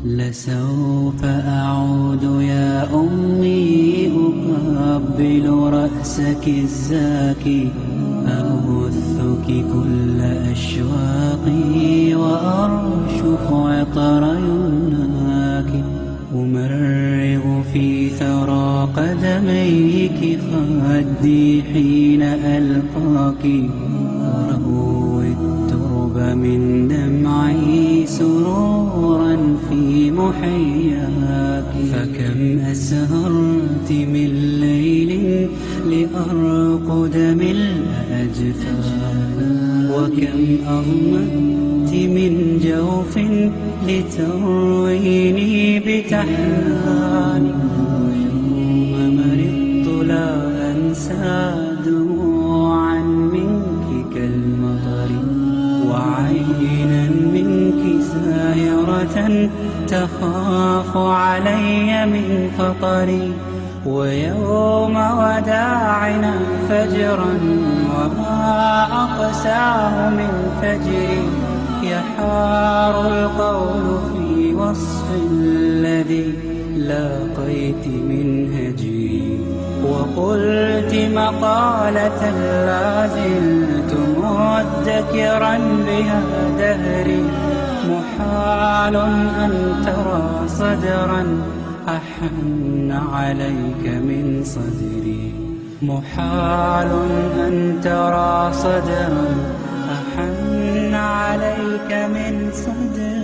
لسوف أعود يا أمي أقبل رأسك الزاكي، أبثك كل أشواقي وأرشف عطر يمناك، أمرغ في ثرى قدميك خدي حين ألقاك، أروي الترب من دمعي سرورا في محياك. فكم أسهرت من ليل لأرقد ملء أجفاك، وكم أغمدت من جوف لترويني بتحناني، ويوم مرضت لا أنسى دموعا منك كالمطر، وعينا منك ساهرة تخاف علي من خطري، ويوم وداعنا فجرا وما أقساه من فجري، يحار القول في وصف الذي لاقيت من هجري، وقلت مقالة لا زلت مدكرا بها دهري، محال أن ترى صدرا أحن عليك من صدري، محال أن ترى صدرا أحن عليك من صدري.